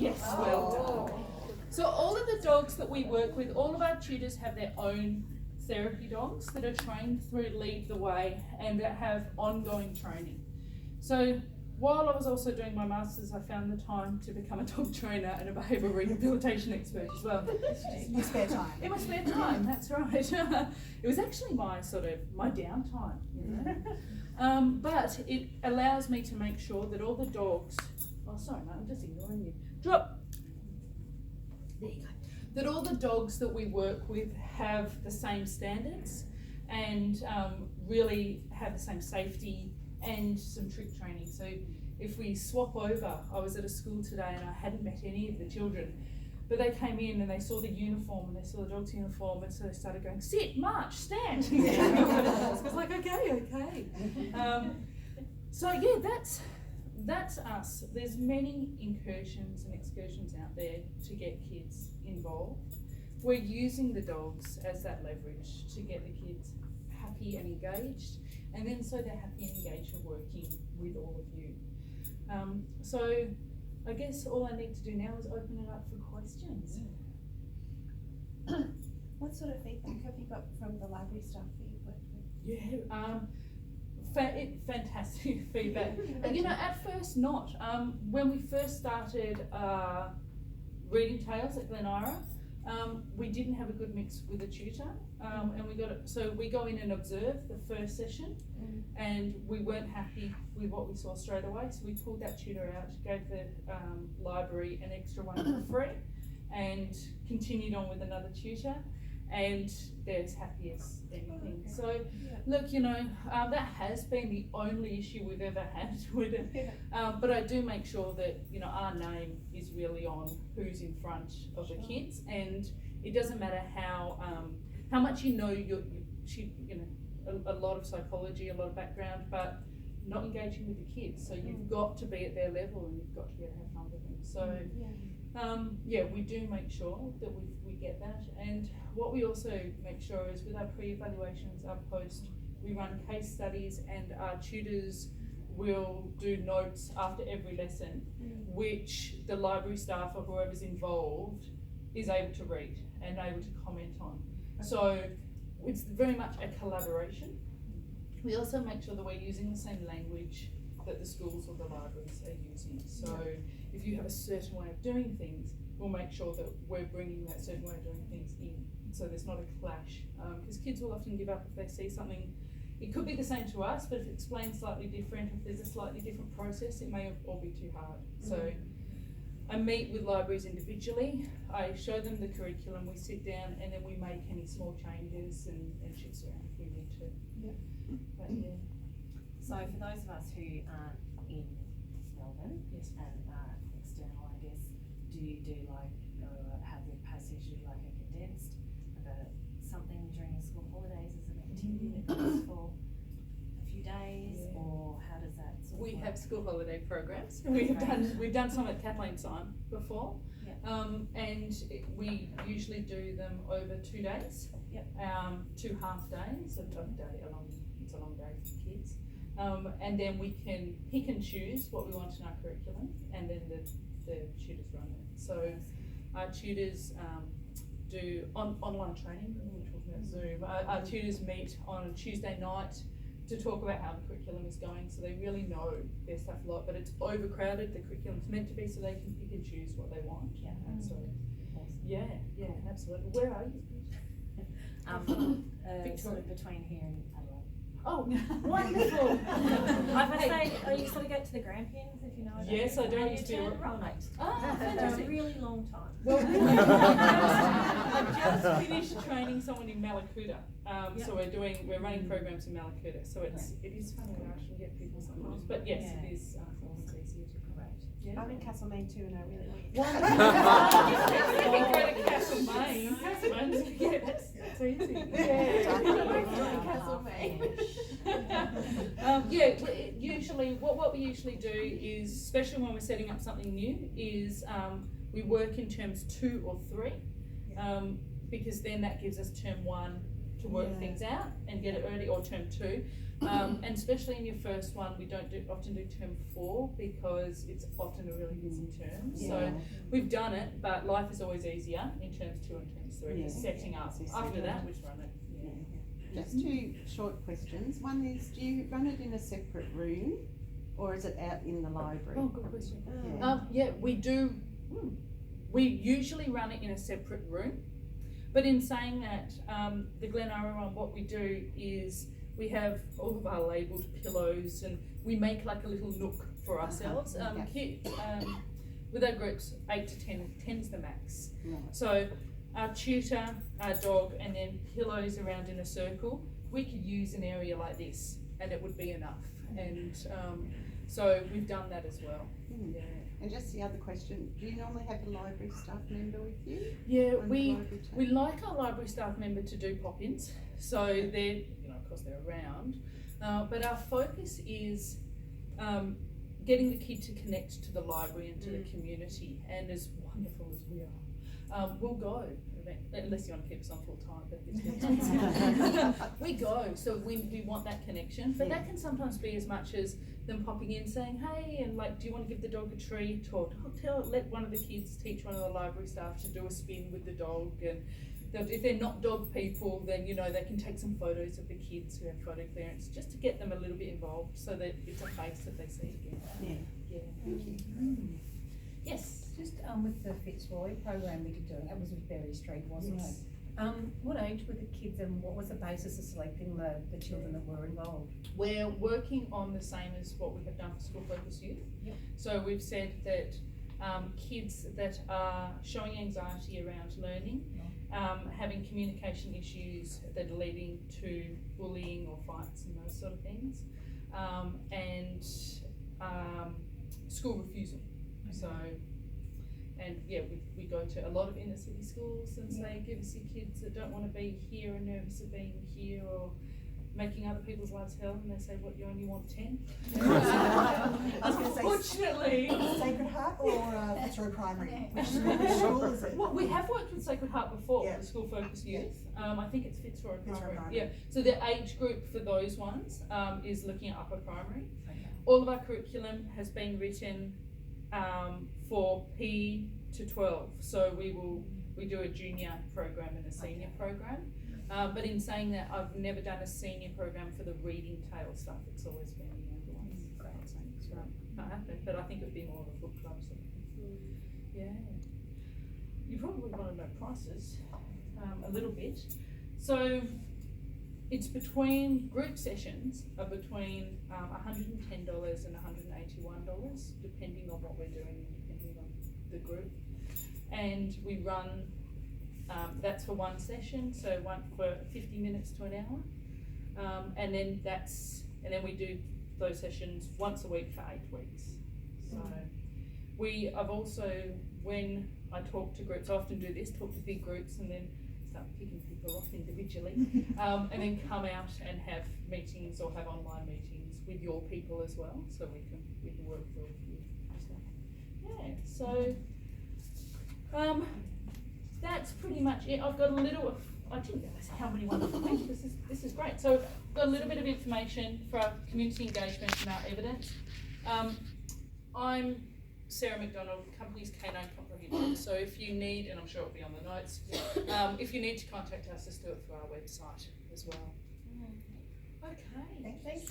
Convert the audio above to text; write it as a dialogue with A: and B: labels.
A: Yes, well done. So all of the dogs that we work with, all of our tutors have their own therapy dogs that are trained through Lead the Way and that have ongoing training. So while I was also doing my masters, I found the time to become a dog trainer and a behavioural rehabilitation expert as well.
B: In your spare time.
A: In my spare time, that's right. It was actually my downtime, you know. But it allows me to make sure that all the dogs, oh sorry mate, I'm just ignoring you. Drop. There you go. That all the dogs that we work with have the same standards and really have the same safety and some trick training. So if we swap over, I was at a school today and I hadn't met any of the children, but they came in and they saw the uniform and they saw the dog's uniform, and so they started going, sit, march, stand. I was like, okay. So yeah, that's us. There's many incursions and excursions out there to get kids involved. We're using the dogs as that leverage to get the kids happy and engaged, and then so they're happy and engaged and working with all of you. So I guess all I need to do now is open it up for questions.
B: What sort of feedback have you got from the library staff that you've worked with?
A: Yeah, fantastic feedback. You know, at first not. When we first started reading tales at Glen Ira, we didn't have a good mix with a tutor, and so we go in and observe the first session, and we weren't happy with what we saw straight away, so we pulled that tutor out, gave the library an extra one for free, and continued on with another tutor, and they're as happy as anything. So look, you know, that has been the only issue we've ever had with it, but I do make sure that, you know, our name is really on who's in front of the kids, and it doesn't matter how much you know, a lot of psychology, a lot of background, but not engaging with the kids, so you've got to be at their level and you've got to be able to have fun with them. So we do make sure that we get that, and what we also make sure is with our pre-evaluations, our post, we run case studies, and our tutors will do notes after every lesson, which the library staff or whoever's involved is able to read and able to comment on. So it's very much a collaboration. We also make sure that we're using the same language that the schools or the libraries are using. So if you have a certain way of doing things, we'll make sure that we're bringing that certain way of doing things in, so there's not a clash. Because kids will often give up if they see something. It could be the same to us, but if it's explained slightly different, if there's a slightly different process, it may all be too hard. So I meet with libraries individually, I show them the curriculum, we sit down, and then we make any small changes and shifts around if we need to. But
C: so for those of us who aren't in Melbourne and are external, I guess, do you do like, have the passage do like a condensed, something during the school holidays as an activity that goes for a few days, or how does that sort of
A: we
C: work?
A: have school holiday programs. We've done some at Kathleen's time before, and we usually do them over 2 days, 2 half days, it's a long day for kids, and then we can pick and choose what we want in our curriculum, and then the tutors run it. So our tutors do online training. We're talking about Zoom. Our tutors meet on a Tuesday night to talk about how the curriculum is going, so they really know their stuff a lot, but it's overcrowded. The curriculum's meant to be so they can pick and choose what they want. And so absolutely. Where are you?
C: Sort of between here and Adelaide.
A: Oh, wonderful.
C: I must say, you sort of get to the Grampians, if you know what I mean.
A: Yes, I do.
C: And you turn right.
A: Fantastic.
C: A really long time.
A: Well, I've just finished training someone in Malakuta, so we're running programs in Malakuta. So it is funny that I should get people sometimes, but yes, it is always easier to correct.
B: I'm in Castlemaine too, and I really want you to.
A: You can go to Castlemaine. Castlemaine's that's easy. Usually what we usually do is, especially when we're setting up something new, is we work in terms 2 or 3, because then that gives us term 1 to work things out and get it early, or term 2. And especially in your first one, we don't often do term 4 because it's often a really busy term. So we've done it, but life is always easier in terms 2 and terms 3. Setting up. After that, we just run it.
D: Just 2 short questions. One is, do you run it in a separate room, or is it out in the library?
A: Oh, good question. We do. We usually run it in a separate room, but in saying that, the Glenara one, what we do is we have all of our labelled pillows, and we make like a little nook for ourselves. With our groups, 8 to 10, 10's the max. So our tutor, our dog, and then pillows around in a circle, we could use an area like this and it would be enough. And so we've done that as well.
D: And just the other question, do you normally have a library staff member with you?
A: Yeah, we like our library staff member to do pop-ins, so they're, of course they're around, but our focus is getting the kid to connect to the library and to the community, and as wonderful as we are, we'll go, unless you want to keep us on full time, but it's we go, so we want that connection, but that can sometimes be as much as them popping in saying, hey, and like, do you want to give the dog a treat, or let one of the kids teach one of the library staff to do a spin with the dog, and if they're not dog people, then they can take some photos of the kids who have photo clearance, just to get them a little bit involved, so that it's a face that they see again. Thank you. Yes.
E: Just with the Fitzroy program we did do, that was with Berry Street, wasn't it? What age were the kids, and what was the basis of selecting the children that were involved?
A: We're working on the same as what we have done for School Focus Youth. So we've said that kids that are showing anxiety around learning, having communication issues that are leading to bullying or fights and those sort of things, and school refusal. So. And we go to a lot of inner city schools and say, give us your kids that don't want to be here and nervous of being here or making other people's lives hell, and they say, what, you only want 10? Unfortunately.
F: Sacred Heart or Fitzroy Primary? Which school is it?
A: Well, we have worked with Sacred Heart before for School Focus Youth. I think it's Fitzroy Primary. So the age group for those ones is looking at upper primary. All of our curriculum has been written for P to 12, so we do a junior program and a senior program, but in saying that, I've never done a senior program for the reading tail stuff. It's always been the younger ones. So can't happen, but I think it would be more of a book club sort of thing. You probably want to know prices a little bit. So it's between, group sessions are between $110 and $181, depending on what we're doing and depending on the group. And we run, that's for one session, so one for 50 minutes to an hour. And then we do those sessions once a week for 8 weeks. So I've also, when I talk to groups, I often do this, talk to big groups and then start picking people off individually, and then come out and have meetings or have online meetings with your people as well, so we can work through you. So that's pretty much it. I've got a little. I didn't realize how many wonderful things. This is great. So I've got a little bit of information for our community engagement and our evidence. I'm Sarah McDonald, company's Canine Comprehension. So if you need, and I'm sure it'll be on the notes, if you need to contact us, just do it through our website as well. Okay.
F: Thanks.